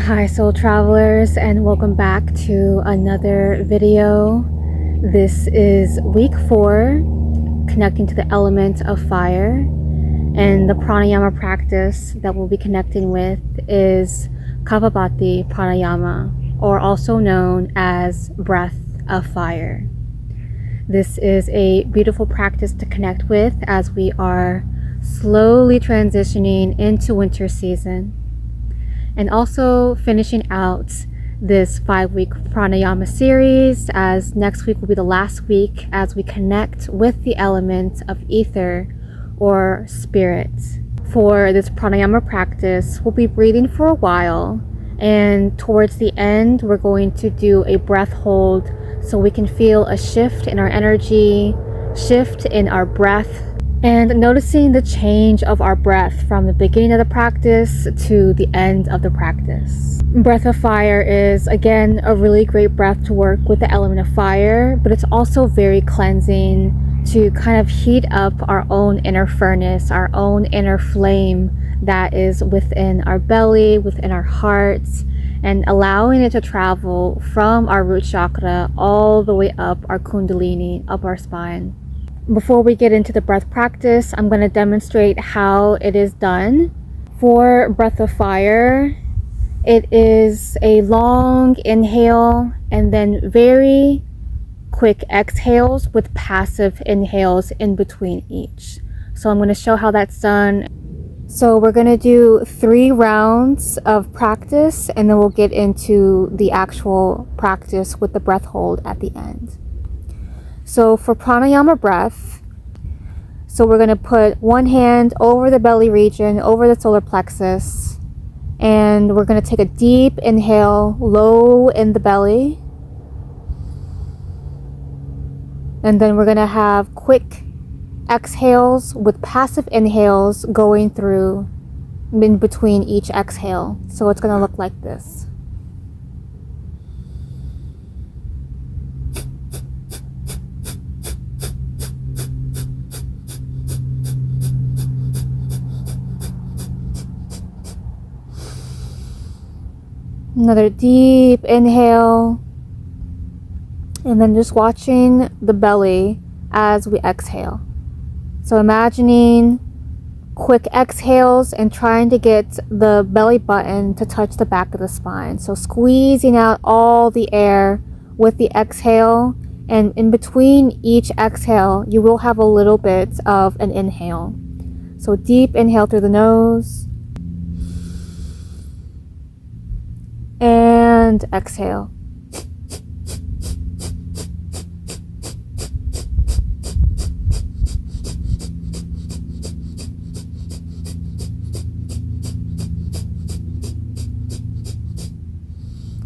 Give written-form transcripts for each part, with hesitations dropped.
Hi soul travelers, and welcome back to another video. This is week 4, connecting to the element of fire, and the pranayama practice that we'll be connecting with is Kapalabhati pranayama, or also known as breath of fire. This is a beautiful practice to connect with as we are slowly transitioning into winter season, and also finishing out this 5-week pranayama series, as next week will be the last week as we connect with the element of ether or spirit. For this pranayama practice, we'll be breathing for a while, and towards the end we're going to do a breath hold so we can feel a shift in our energy, shift in our breath, and noticing the change of our breath from the beginning of the practice to the end of the practice. Breath of fire is, again, a really great breath to work with the element of fire, but it's also very cleansing to kind of heat up our own inner furnace, our own inner flame that is within our belly, within our hearts, and allowing it to travel from our root chakra all the way up our kundalini, up our spine. Before we get into the breath practice, I'm going to demonstrate how it is done. For breath of fire, it is a long inhale and then very quick exhales with passive inhales in between each. So I'm going to show how that's done. So we're going to do 3 rounds of practice, and then we'll get into the actual practice with the breath hold at the end. So for pranayama breath, so we're going to put one hand over the belly region, over the solar plexus, and we're going to take a deep inhale, low in the belly. And then we're going to have quick exhales with passive inhales going through in between each exhale. So it's going to look like this. Another deep inhale, and then just watching the belly as we exhale. So imagining quick exhales and trying to get the belly button to touch the back of the spine. So squeezing out all the air with the exhale, and in between each exhale, you will have a little bit of an inhale. So deep inhale through the nose, and exhale.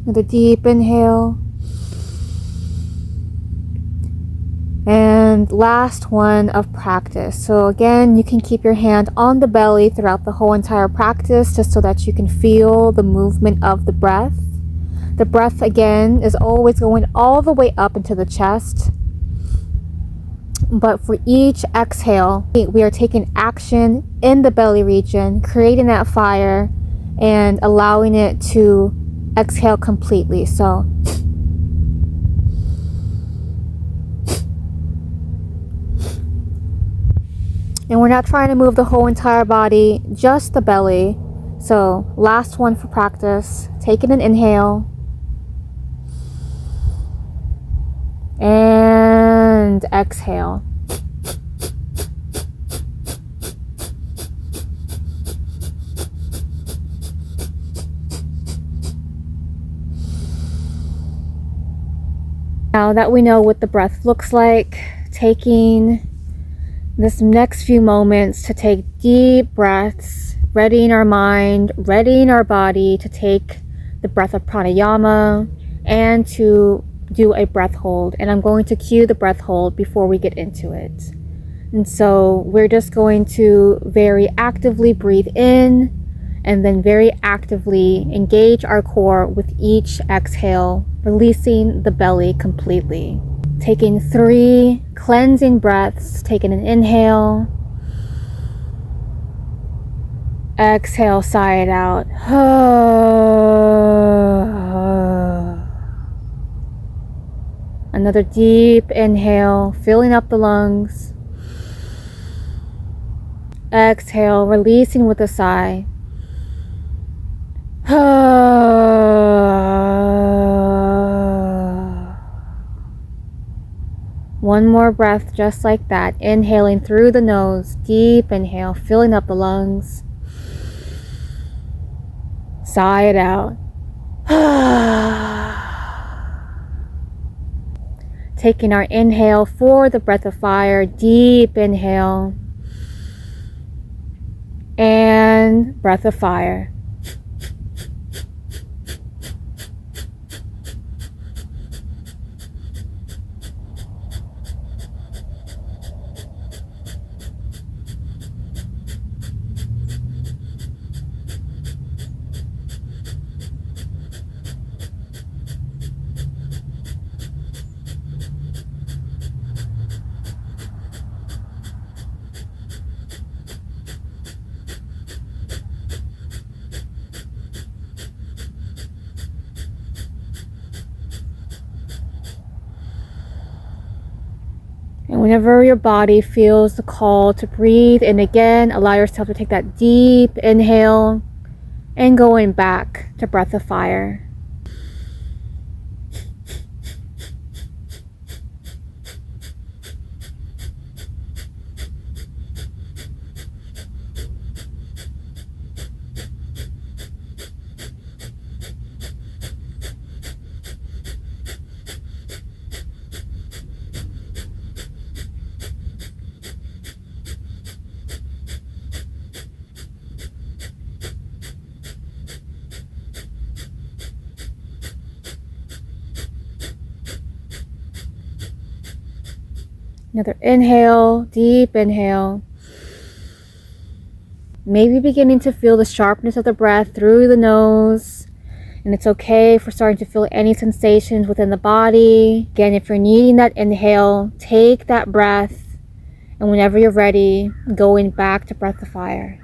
Another deep inhale. And last one of practice. So again, you can keep your hand on the belly throughout the whole entire practice, just so that you can feel the movement of the breath. The breath, again, is always going all the way up into the chest. But for each exhale, we are taking action in the belly region, creating that fire and allowing it to exhale completely. So and we're not trying to move the whole entire body, just the belly. So last one for practice, taking an inhale and exhale. Now that we know what the breath looks like, taking this next few moments to take deep breaths, readying our mind, readying our body to take the breath of pranayama and to do a breath hold. And I'm going to cue the breath hold before we get into it. And so we're just going to very actively breathe in and then very actively engage our core with each exhale, releasing the belly completely. Taking 3 cleansing breaths, taking an inhale, Exhale, sigh it out. Another deep inhale, filling up the lungs. Exhale, releasing with a sigh. One more breath just like that. Inhaling through the nose. Deep inhale, filling up the lungs. Sigh it out. Taking our inhale for the breath of fire. Deep inhale. And breath of fire. And whenever your body feels the call to breathe in again, allow yourself to take that deep inhale and going back to breath of fire. Another inhale, deep inhale. Maybe beginning to feel the sharpness of the breath through the nose. And it's okay if we're starting to feel any sensations within the body. Again, if you're needing that inhale, take that breath. And whenever you're ready, going back to breath of fire.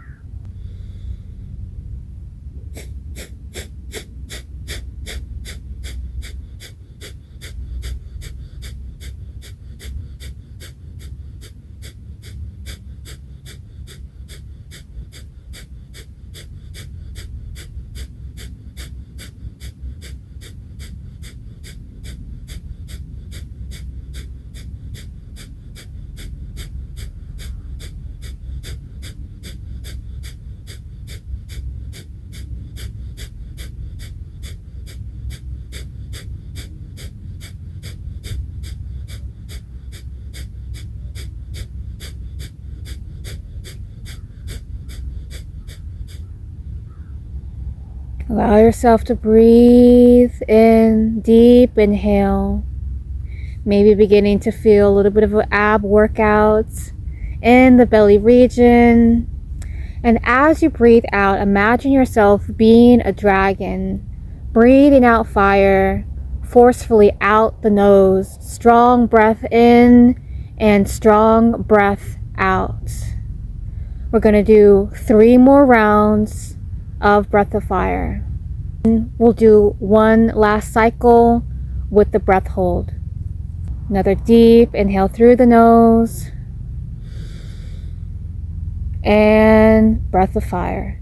Allow yourself to breathe in, deep inhale. Maybe beginning to feel a little bit of an ab workout in the belly region. And as you breathe out, imagine yourself being a dragon, breathing out fire forcefully out the nose. Strong breath in and strong breath out. We're going to do 3 more rounds of breath of fire. We'll do one last cycle with the breath hold. Another deep inhale through the nose and breath of fire.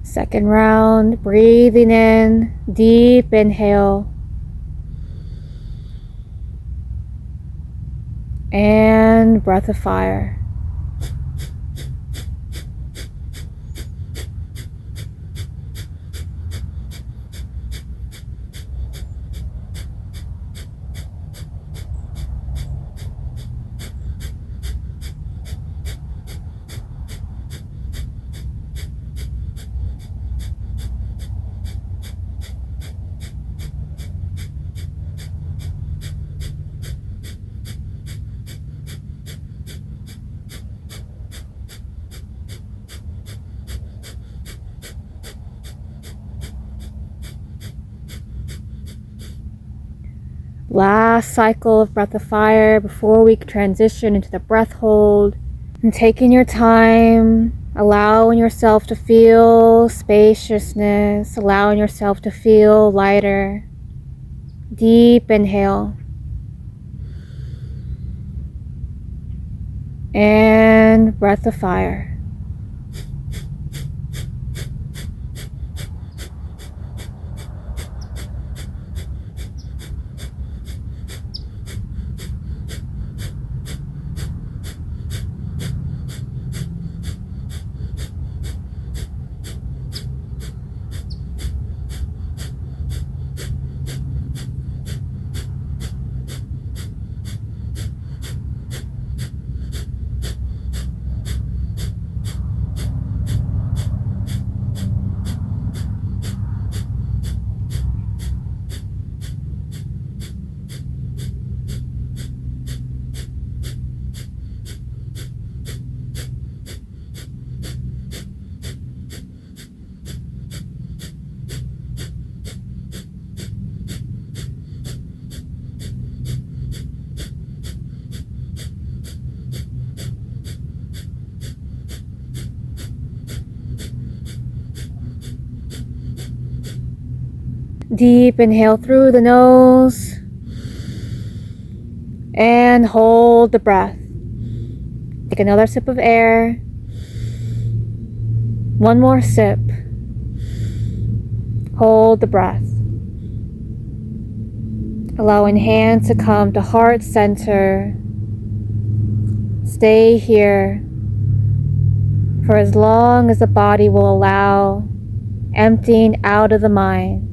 Second round, breathing in, deep inhale. And breath of fire. Last cycle of breath of fire before we transition into the breath hold. And taking your time, allowing yourself to feel spaciousness, allowing yourself to feel lighter. Deep inhale. And breath of fire. Deep inhale through the nose and hold the breath. Take another sip of air. One more sip. Hold the breath. Allowing hand to come to heart center. Stay here for as long as the body will allow, emptying out of the mind.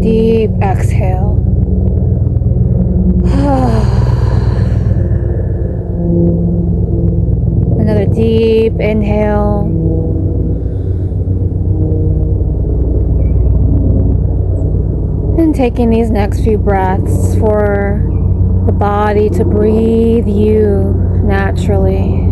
Deep exhale. Another deep inhale. And taking these next few breaths for the body to breathe you naturally.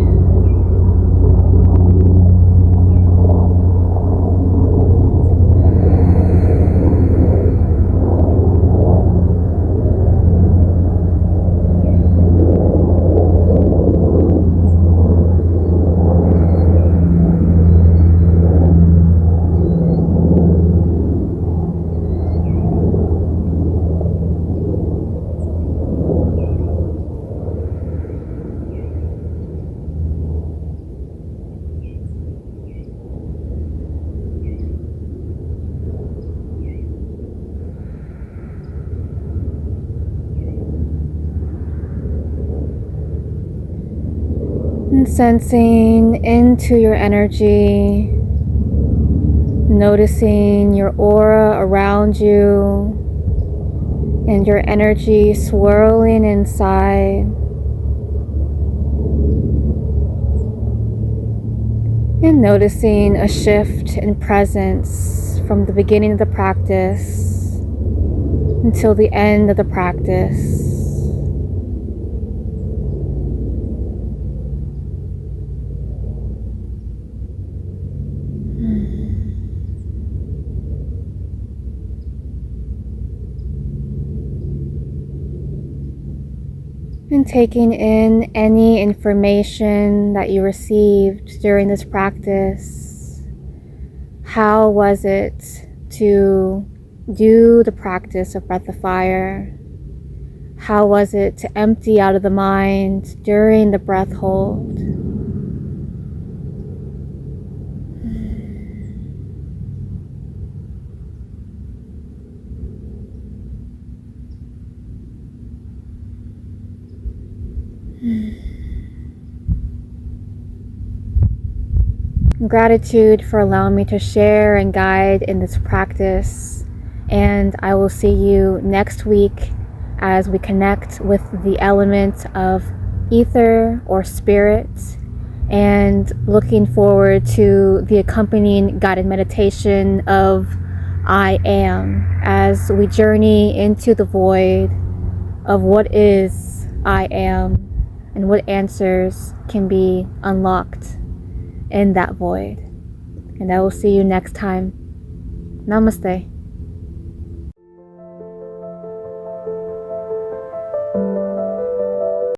And sensing into your energy, noticing your aura around you and your energy swirling inside. And noticing a shift in presence from the beginning of the practice until the end of the practice. Imagine taking in any information that you received during this practice. How was it to do the practice of breath of fire? How was it to empty out of the mind during the breath hold? Gratitude for allowing me to share and guide in this practice. And I will see you next week as we connect with the element of ether or spirit, and looking forward to the accompanying guided meditation of I am, as we journey into the void of what is I am and what answers can be unlocked in that void. And I will see you next time. Namaste.